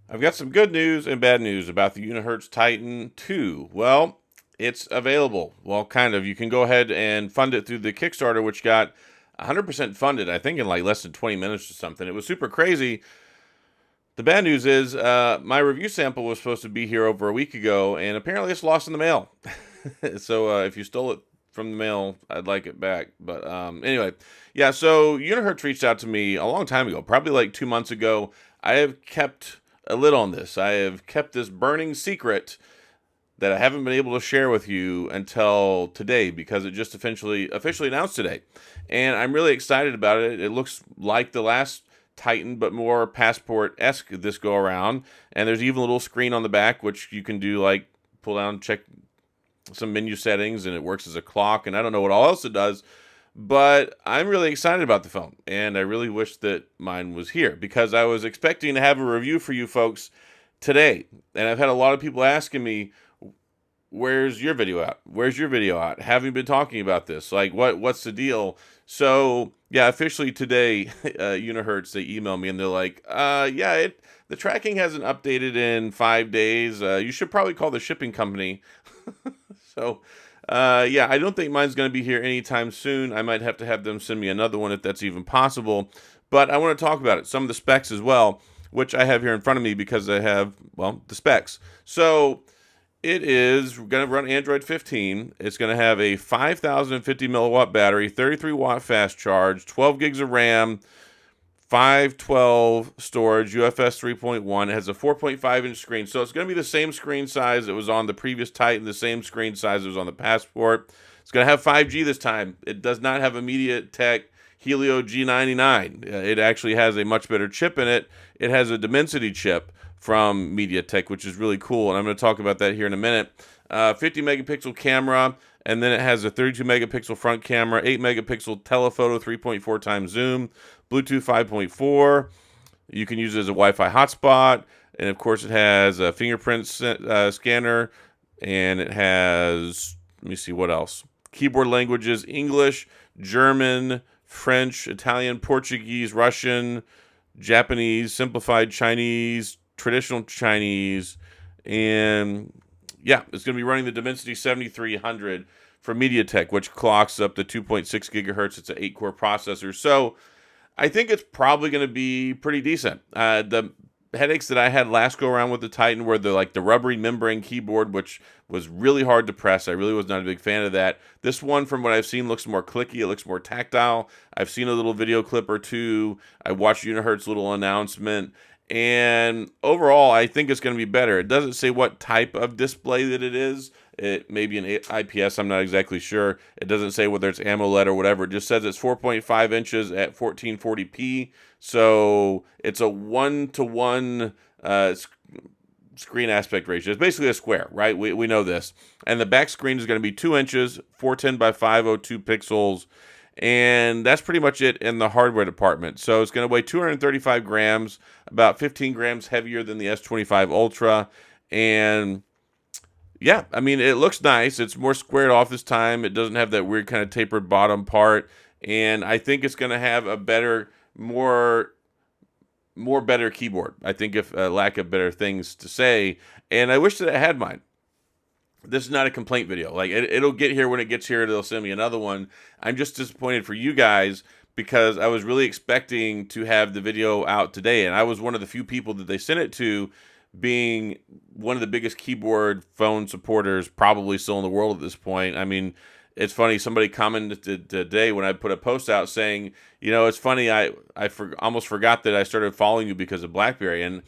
I've got some good news and bad news about the Unihertz Titan 2. Well, it's available. Well, kind of. You can go ahead and fund it through the Kickstarter, which got 100% funded, I think, in like less than 20 minutes or something. It was super crazy. The bad news is my review sample was supposed to be here over a week ago, and apparently it's lost in the mail. So if you stole it from the mail, I'd like it back. But anyway, yeah, so Unihertz reached out to me a long time ago, probably like 2 months ago. I have kept a lid on this. I have kept this burning secret that I haven't been able to share with you until today because it just officially announced today. And I'm really excited about it. It looks like the last Titan, but more Passport-esque this go around. And there's even a little screen on the back, which you can do like pull down, check some menu settings, and it works as a clock. And I don't know what all else it does, but I'm really excited about the phone. And I really wish that mine was here because I was expecting to have a review for you folks today. And I've had a lot of people asking me, where's your video out? Where's your video out? Haven't you been talking about this? Like, what's the deal? So, yeah, officially today, Unihertz, they emailed me and they're like, yeah, the tracking hasn't updated in 5 days. You should probably call the shipping company. So, yeah, I don't think mine's going to be here anytime soon. I might have to have them send me another one if that's even possible. But I want to talk about it, some of the specs as well, which I have here in front of me because I have, well, the specs. So, it is going to run Android 15. It's going to have a 5,050 milliwatt battery, 33 watt fast charge, 12 gigs of RAM, 512 storage, UFS 3.1. It has a 4.5 inch screen. So it's going to be the same screen size that was on the previous Titan, the same screen size that was on the Passport. It's going to have 5G this time. It does not have a MediaTek Helio G99. It actually has a much better chip in it. It has a Dimensity chip from MediaTek, which is really cool, and I'm going to talk about that here in a minute. 50 megapixel camera, and then it has a 32 megapixel front camera, 8 megapixel telephoto, 3.4 times zoom, Bluetooth 5.4. You can use it as a Wi-Fi hotspot, and of course it has a fingerprint scanner, and it has, let me see what else. Keyboard languages: English, German, French, Italian, Portuguese, Russian, Japanese, simplified Chinese, traditional Chinese, and yeah, it's going to be running the Dimensity 7300 for MediaTek, which clocks up to 2.6 gigahertz. It's an 8-core processor. So I think it's probably going to be pretty decent. The headaches that I had last go around with the Titan were the rubbery membrane keyboard, which was really hard to press. I really was not a big fan of that. This one, from what I've seen, looks more clicky. It looks more tactile. I've seen a little video clip or two. I watched Unihertz's little announcement. And overall, I think it's going to be better. It doesn't say what type of display that it is. It may be an IPS. I'm not exactly sure. It doesn't say whether it's AMOLED or whatever. It just says it's 4.5 inches at 1440p. So it's a 1-to-1 screen aspect ratio. It's basically a square, right? We know this. And the back screen is going to be 2 inches, 410 by 502 pixels. And that's pretty much it in the hardware department. So it's going to weigh 235 grams, about 15 grams heavier than the S25 Ultra. And yeah, I mean, it looks nice. It's more squared off this time. It doesn't have that weird kind of tapered bottom part. And I think it's going to have a better, more better keyboard. I think, if lack of better things to say. And I wish that I had mine. This is not a complaint video. Like, it'll get here when it gets here. They'll send me another one. I'm just disappointed for you guys because I was really expecting to have the video out today, and I was one of the few people that they sent it to, being one of the biggest keyboard phone supporters probably still in the world at this point. I mean, it's funny. Somebody commented today when I put a post out saying, it's funny. I almost forgot that I started following you because of BlackBerry, and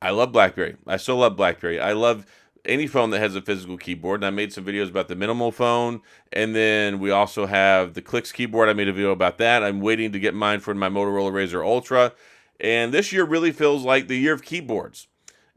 I love BlackBerry. I still love BlackBerry. I love any phone that has a physical keyboard, and I made some videos about the minimal phone, and then we also have the Clicks keyboard. I made a video about that. I'm waiting to get mine for my Motorola Razr Ultra, and this year really feels like the year of keyboards.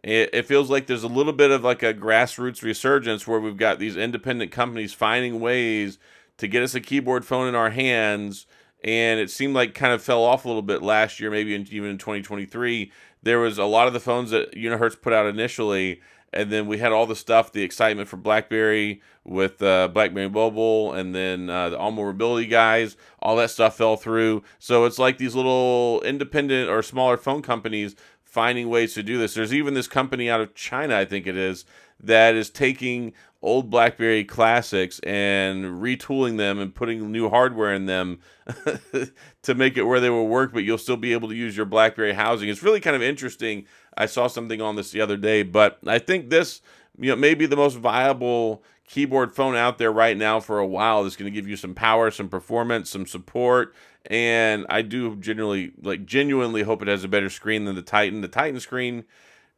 It feels like there's a little bit of like a grassroots resurgence where we've got these independent companies finding ways to get us a keyboard phone in our hands, and it seemed like kind of fell off a little bit last year, maybe even in 2023. There was a lot of the phones that Unihertz put out initially, and then we had all the stuff, the excitement for BlackBerry with BlackBerry Mobile, and then the All Mobility guys. All that stuff fell through. So it's like these little independent or smaller phone companies finding ways to do this. There's even this company out of China, I think it is, that is taking old BlackBerry classics and retooling them and putting new hardware in them to make it where they will work, but you'll still be able to use your BlackBerry housing. It's really kind of interesting. I saw something on this the other day, but I think this, may be the most viable keyboard phone out there right now for a while. That's going to give you some power, some performance, some support, and I do genuinely hope it has a better screen than the Titan. The Titan screen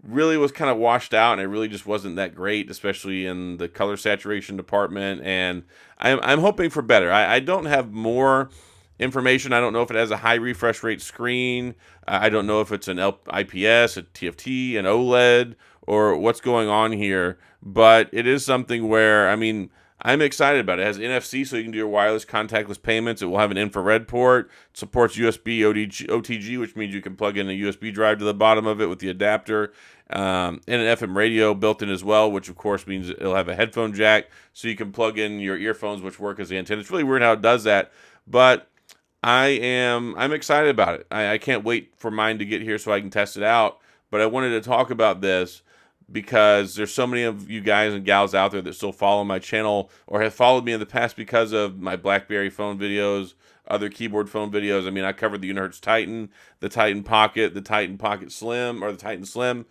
really was kind of washed out, and it really just wasn't that great, especially in the color saturation department, and I'm hoping for better. I don't have more information. I don't know if it has a high refresh rate screen. I don't know if it's an IPS, a TFT, an OLED, or what's going on here, but it is something where, I'm excited about it. It has NFC, so you can do your wireless contactless payments. It will have an infrared port. It supports USB OTG, which means you can plug in a USB drive to the bottom of it with the adapter, and an FM radio built in as well, which of course means it'll have a headphone jack, so you can plug in your earphones, which work as the antenna. It's really weird how it does that, but I'm excited about it. I can't wait for mine to get here so I can test it out, but I wanted to talk about this because there's so many of you guys and gals out there that still follow my channel or have followed me in the past because of my BlackBerry phone videos, other keyboard phone videos. I covered the Unihertz Titan, the Titan Pocket, the Titan Pocket Slim, or the Titan Slim.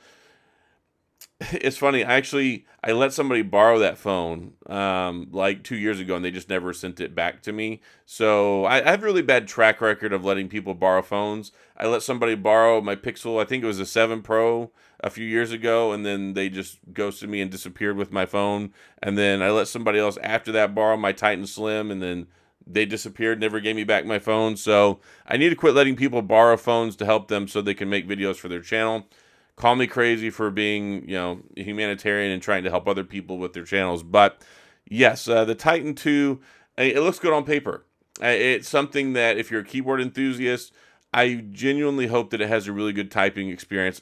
It's funny, I let somebody borrow that phone like 2 years ago, and they just never sent it back to me. So I have a really bad track record of letting people borrow phones. I let somebody borrow my Pixel, I think it was a 7 Pro, a few years ago, and then they just ghosted me and disappeared with my phone. And then I let somebody else after that borrow my Titan Slim, and then they disappeared, never gave me back my phone. So I need to quit letting people borrow phones to help them so they can make videos for their channel. Call me crazy for being, humanitarian and trying to help other people with their channels. But yes, the Titan 2, it looks good on paper. It's something that if you're a keyboard enthusiast, I genuinely hope that it has a really good typing experience.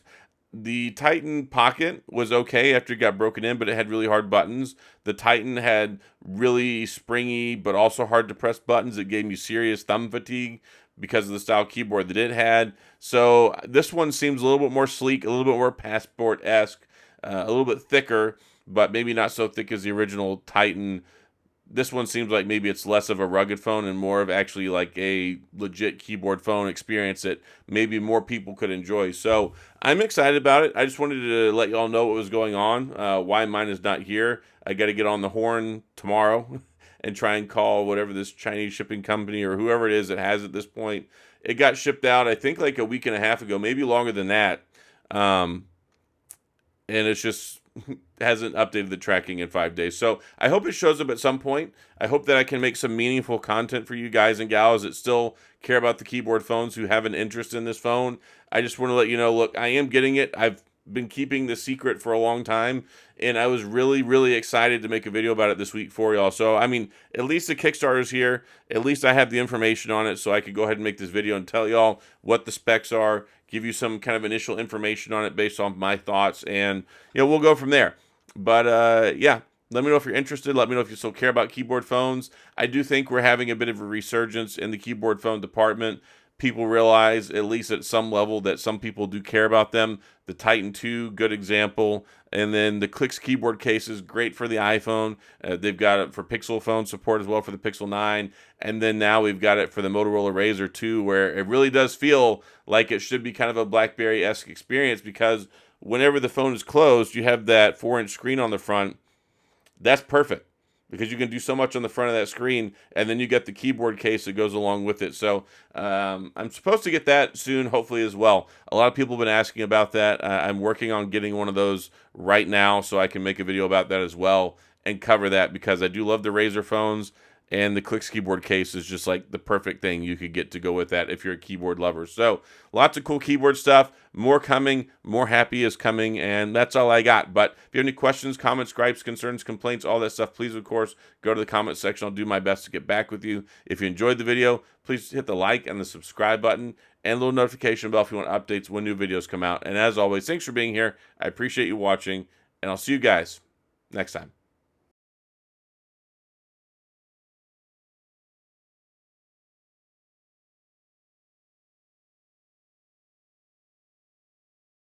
The Titan Pocket was okay after it got broken in, but it had really hard buttons. The Titan had really springy but also hard to press buttons. It gave me serious thumb fatigue because of the style keyboard that it had. So this one seems a little bit more sleek, a little bit more Passport-esque, a little bit thicker, but maybe not so thick as the original Titan. This one seems like maybe it's less of a rugged phone and more of actually like a legit keyboard phone experience that maybe more people could enjoy. So I'm excited about it. I just wanted to let y'all know what was going on, why mine is not here. I got to get on the horn tomorrow and try and call whatever this Chinese shipping company or whoever it is that has it at this point. It got shipped out, I think, like a week and a half ago, maybe longer than that. And it's just hasn't updated the tracking in 5 days. So I hope it shows up at some point. I hope that I can make some meaningful content for you guys and gals that still care about the keyboard phones, who have an interest in this phone. I just want to let you know, look, I am getting it. I've been keeping the secret for a long time, and I was really, really excited to make a video about it this week for y'all. So, at least the Kickstarter's here. At least I have the information on it, so I could go ahead and make this video and tell y'all what the specs are, give you some kind of initial information on it based on my thoughts, and, we'll go from there. But, yeah, let me know if you're interested. Let me know if you still care about keyboard phones. I do think we're having a bit of a resurgence in the keyboard phone department. People realize, at least at some level, that some people do care about them. The Titan 2, good example. And then the Clicks keyboard case is great for the iPhone. They've got it for Pixel phone support as well for the Pixel 9. And then now we've got it for the Motorola Razr 2, where it really does feel like it should be kind of a BlackBerry-esque experience, because whenever the phone is closed, you have that 4-inch screen on the front. That's perfect, because you can do so much on the front of that screen, and then you get the keyboard case that goes along with it. So I'm supposed to get that soon, hopefully, as well. A lot of people have been asking about that. I'm working on getting one of those right now so I can make a video about that as well and cover that, because I do love the Razr phones, and the Clicks keyboard case is just like the perfect thing you could get to go with that if you're a keyboard lover. So lots of cool keyboard stuff. More coming. More happy is coming. And that's all I got. But if you have any questions, comments, gripes, concerns, complaints, all that stuff, please, of course, go to the comment section. I'll do my best to get back with you. If you enjoyed the video, please hit the like and the subscribe button and a little notification bell if you want updates when new videos come out. And as always, thanks for being here. I appreciate you watching, and I'll see you guys next time.